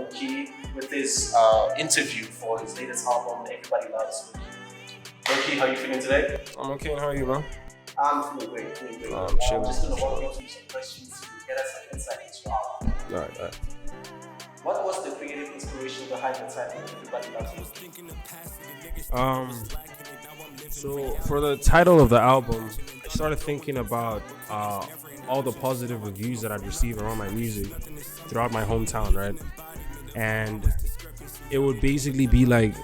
Lxwkey with his interview for his latest album, Everybody Loves Lxwkey. How are you feeling today? I'm okay, how are you, man? I'm feeling great, I'm just going to walk you through some questions to get us some insight into your album. Alright. What was the creative inspiration behind the title, Everybody Loves Lxwkey? So for the title of the album, I started thinking about all the positive reviews that I'd received around my music throughout my hometown, right? And it would basically be like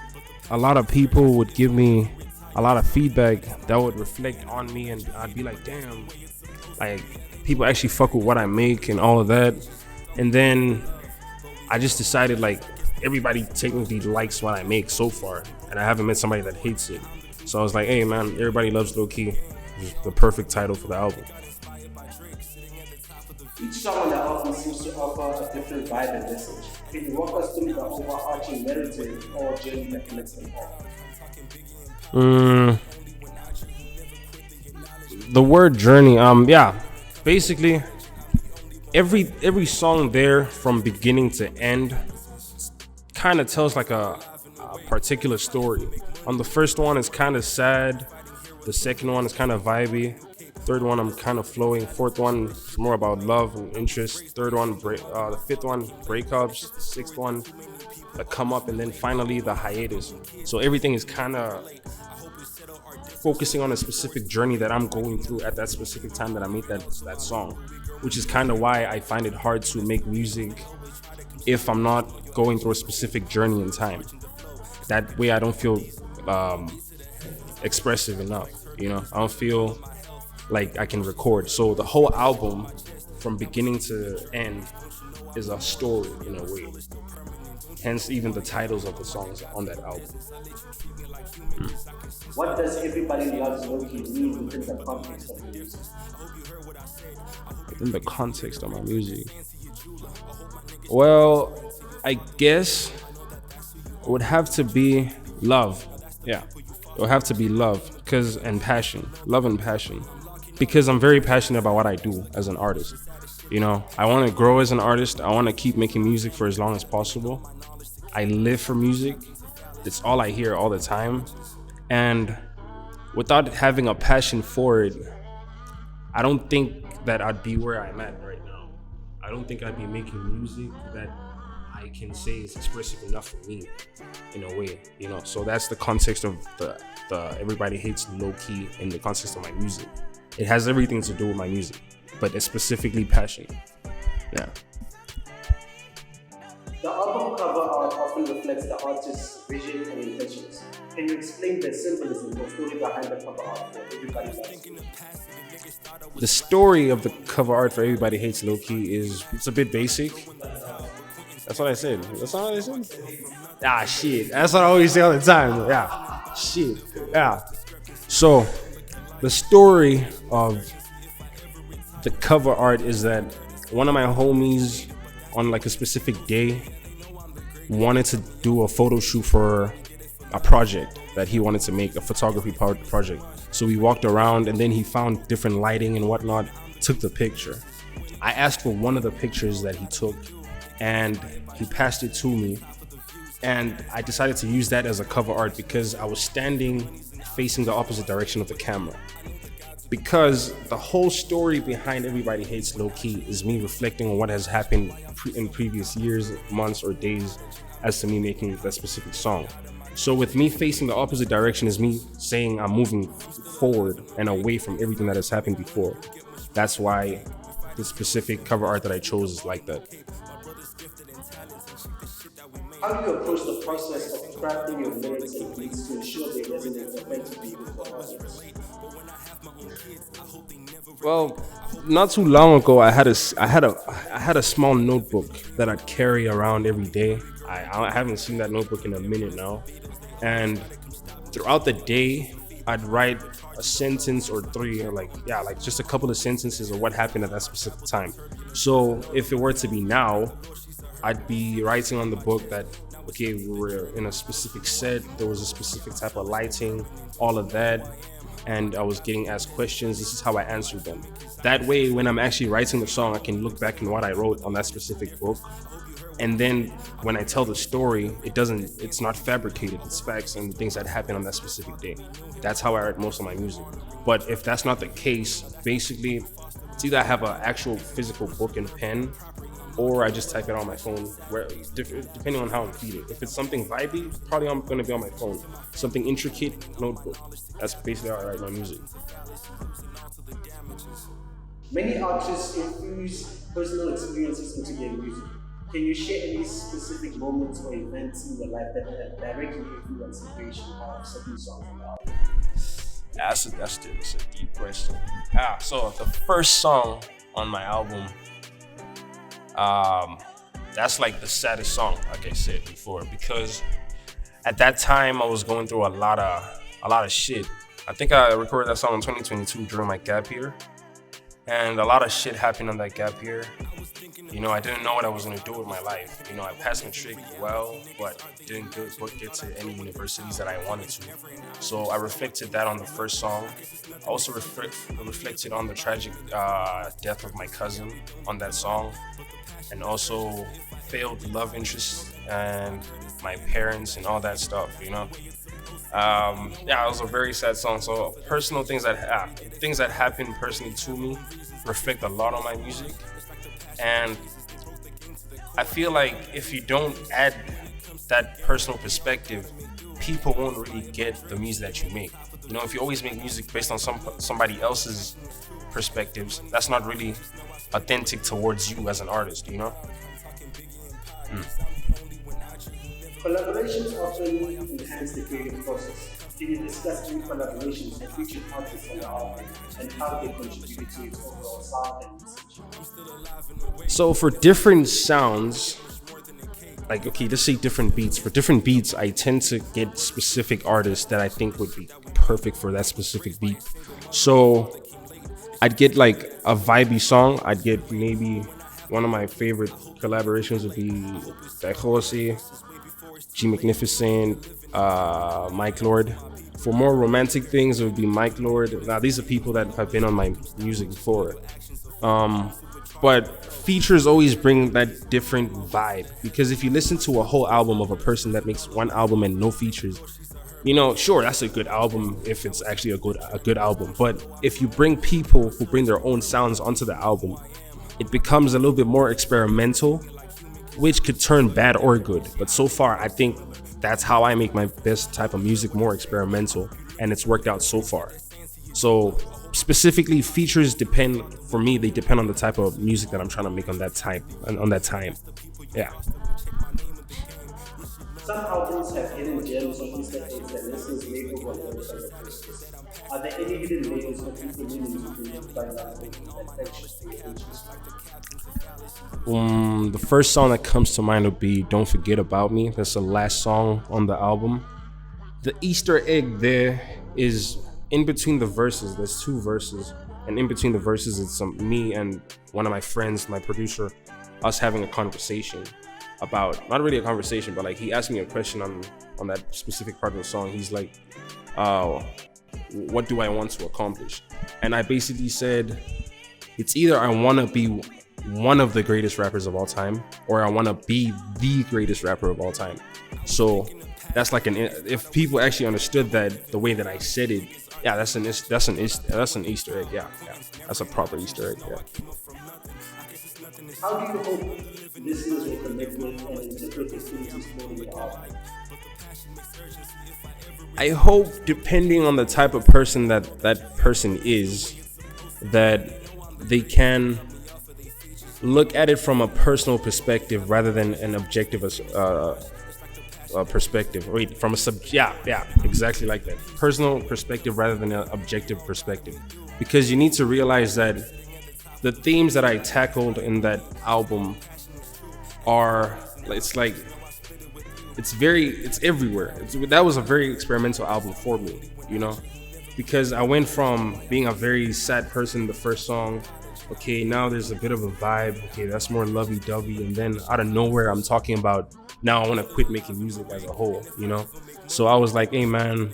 a lot of people would give me a lot of feedback that would reflect on me, and I'd be like, damn, like people actually fuck with what I make and all of that. And then I just decided like everybody technically likes what I make so far, and I haven't met somebody that hates it. So I was like, hey man, Everybody Loves Lxwkey is the perfect title for the album. Each song on the album seems to offer a different vibe and message. Can you walk us through the overarching narrative or journey that connects them all? The word journey, basically every song there from beginning to end kind of tells like a particular story. On the first one it's kind of sad, the second one is kind of vibey, third one I'm kind of flowing, fourth one is more about love and interest, third one the fifth one breakups, sixth one the come up, and then finally the hiatus. So everything is kind of focusing on a specific journey that I'm going through at that specific time that I made that song, which is kind of why I find it hard to make music if I'm not going through a specific journey in time. That way I don't feel expressive enough, you know? I don't feel like I can record. So the whole album from beginning to end is a story in a way. Hence even the titles of the songs on that album. What does Everybody Loves Lxwkey mean within the context of the music? Within the context of my music? Well, I guess it would have to be love. Yeah, it would have to be love and passion. Love and passion. Because I'm very passionate about what I do as an artist. You know, I want to grow as an artist. I want to keep making music for as long as possible. I live for music. It's all I hear all the time. And without having a passion for it, I don't think that I'd be where I'm at right now. I don't think I'd be making music that I can say is expressive enough for me in a way, you know. So that's the context of the Everybody Hates Lxwkey in the context of my music. It has everything to do with my music, but it's specifically passion. Yeah. The album cover art often reflects the artist's vision and intentions. Can you explain the symbolism or story behind the cover art for Everybody Loves Lxwkey? The story of the cover art for Everybody Hates Lxwkey it's a bit basic. That's what I said. That's not what I said? Ah, shit. That's what I always say all the time. Yeah. Shit. Yeah. So, the story of the cover art is that one of my homies on like a specific day wanted to do a photo shoot for a project that he wanted to make, a photography project. So we walked around and then he found different lighting and whatnot, took the picture. I asked for one of the pictures that he took and he passed it to me. And I decided to use that as a cover art because I was standing facing the opposite direction of the camera. Because the whole story behind Everybody Hates Lxwkey is me reflecting on what has happened in previous years, months, or days as to me making that specific song. So with me facing the opposite direction is me saying I'm moving forward and away from everything that has happened before. That's why the specific cover art that I chose is like that. How do you approach the process of crafting your lyrics and beats to ensure they resonate effectively with the audience? Well, not too long ago, I had a small notebook that I'd carry around every day. I haven't seen that notebook in a minute now, and throughout the day, I'd write a sentence or three, or like just a couple of sentences of what happened at that specific time. So if it were to be now, I'd be writing on the book that, okay, we were in a specific set, there was a specific type of lighting, all of that, and I was getting asked questions. This is how I answered them. That way, when I'm actually writing the song, I can look back on what I wrote on that specific book And then when I tell the story, it's not fabricated, it's facts and things that happen on that specific day. That's how I write most of my music. But if that's not the case, basically it's either I have an actual physical book and pen, or I just type it on my phone, depending on how I'm feeling. If it's something vibey, probably I'm gonna be on my phone. Something intricate, notebook. That's basically how I write my music. Many artists infuse personal experiences into their music. Can you share any specific moments or events in your life that have directly influenced the creation of certain songs on the album? That's a deep question. So the first song on my album, that's like the saddest song, like I said before, because at that time I was going through a lot of shit. I think I recorded that song in 2022 during my gap year, and a lot of shit happened on that gap year. I didn't know what I was gonna do with my life. I passed matric well, but didn't get to any universities that I wanted to. So I reflected that on the first song. I also reflected on the tragic death of my cousin on that song, and also failed love interests and my parents and all that stuff. It was a very sad song. So personal things that happen personally to me reflect a lot on my music. And I feel like if you don't add that personal perspective, people won't really get the music that you make. If you always make music based on somebody else's perspectives, that's not really authentic towards you as an artist. Collaborations often enhance the creative process. Can you discuss any collaborations that featured artists on the album and how they contributed to its overall sound and message? So for different sounds, let's say different beats. For different beats, I tend to get specific artists that I think would be perfect for that specific beat. So I'd get like a vibey song. I'd get maybe one of my favorite collaborations would be Thabo, G Magnificent, Mike Lord. For more romantic things, it would be Mike Lord. Now, these are people that have been on my music before. But features always bring that different vibe, because if you listen to a whole album of a person that makes one album and no features, sure, that's a good album if it's actually a good album. But if you bring people who bring their own sounds onto the album, it becomes a little bit more experimental, which could turn bad or good. But so far, I think that's how I make my best type of music, more experimental, and it's worked out so far. So specifically, features depend on the type of music that I'm trying to make on that time. Yeah. Some albums have hidden gems or Easter eggs that listeners may overlook as a first. Are there any hidden layers or deeper meanings you can find out that fetch your interest? The first song that comes to mind would be "Don't Forget About Me." That's the last song on the album. The Easter egg there is in between the verses. There's two verses, and in between the verses, it's me and one of my friends, my producer, us having a conversation about, not really a conversation, but like he asked me a question on that specific part of the song. He's like, what do I want to accomplish? And I basically said, it's either I want to be one of the greatest rappers of all time, or I want to be the greatest rapper of all time. So that's like if people actually understood that the way that I said it, yeah, that's an Easter egg. Yeah, that's a proper Easter egg. Yeah. How do you hope listeners will connect with and interpret the things exploring the album? I hope, depending on the type of person that person is, that they can look at it from a personal perspective rather than an objective perspective. Wait, from exactly like that. Personal perspective rather than an objective perspective. Because you need to realize that the themes that I tackled in that album it's everywhere. That was a very experimental album for me, because I went from being a very sad person, the first song, okay, now there's a bit of a vibe, okay, that's more lovey-dovey, and then out of nowhere I'm talking about, now I want to quit making music as a whole, So I was like, hey man,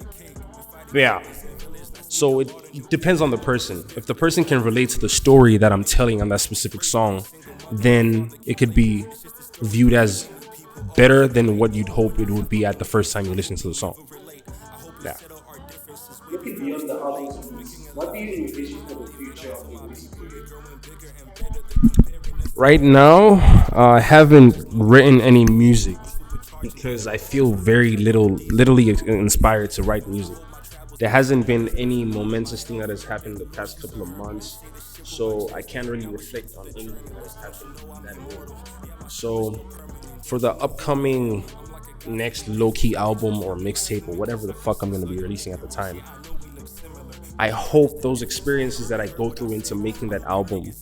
yeah. So it depends on the person. If the person can relate to the story that I'm telling on that specific song, then it could be viewed as better than what you'd hope it would be at the first time you listen to the song. Yeah. Looking beyond the album's release, what do you envision for the future of your music career? Right now, I haven't written any music because I feel very literally inspired to write music. There hasn't been any momentous thing that has happened the past couple of months, so I can't really reflect on anything that has happened in that way. So, for the upcoming next low-key album or mixtape or whatever the fuck I'm gonna be releasing at the time, I hope those experiences that I go through into making that album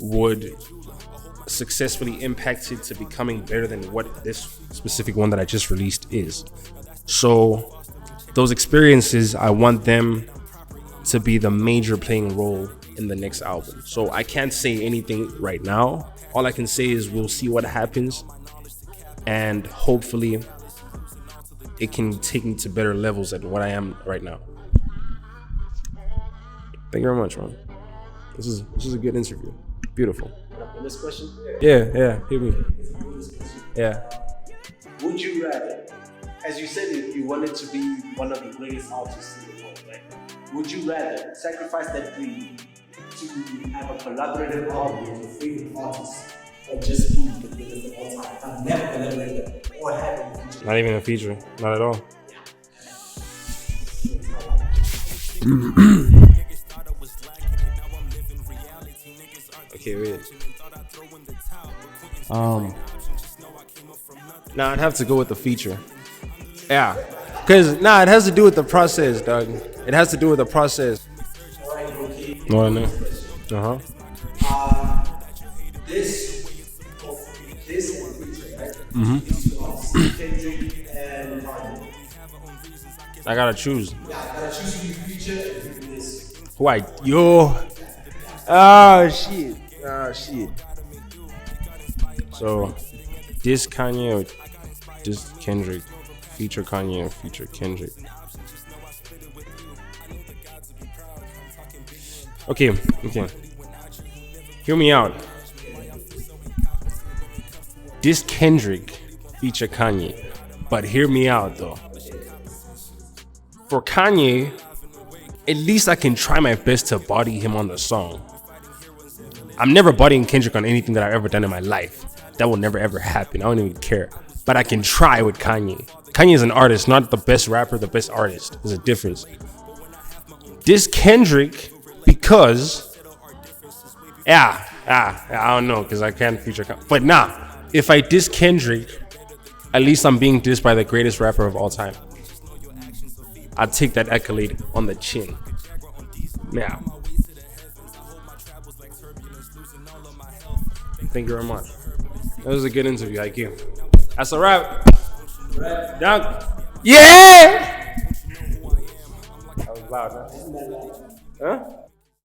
would successfully impact it to becoming better than what this specific one that I just released is. So those experiences, I want them to be the major playing role in the next album. So I can't say anything right now. All I can say is we'll see what happens, and hopefully it can take me to better levels than what I am right now. Thank you very much, man. This is a good interview. Beautiful. This question? Yeah, hit me. Yeah. Would you rather, as you said, you wanted to be one of the greatest artists in the world, right? Would you rather sacrifice that dream to have a collaborative album with your favorite artist, or just be the greatest of all time? I've never collaborated or had a feature. Not even a feature. Not at all. Okay, wait. Nah, I'd have to go with the feature. Yeah. Cause it has to do with the process, dog. It has to do with the process. Alright, okay. No, I know. This and feature, right? Kendrick and Kanye. I gotta choose. Yeah, I gotta choose who you feature and who this. Why? Yo. Oh shit. So, this Kanye or this Kendrick? Feature Kanye or feature Kendrick? Okay. Hear me out. This Kendrick feature Kanye, but hear me out though. For Kanye, at least I can try my best to body him on the song. I'm never bodying Kendrick on anything that I've ever done in my life. That will never ever happen. I don't even care. But I can try with Kanye. Kanye is an artist, not the best rapper, the best artist. There's a difference. This Kendrick, because I don't know, because I can't feature Kanye. But if I diss Kendrick, at least I'm being dissed by the greatest rapper of all time. I'd take that accolade on the chin. Yeah. Thank you very much. That was a good interview, IQ. That's a wrap. Dunk. Yeah! That was loud, huh?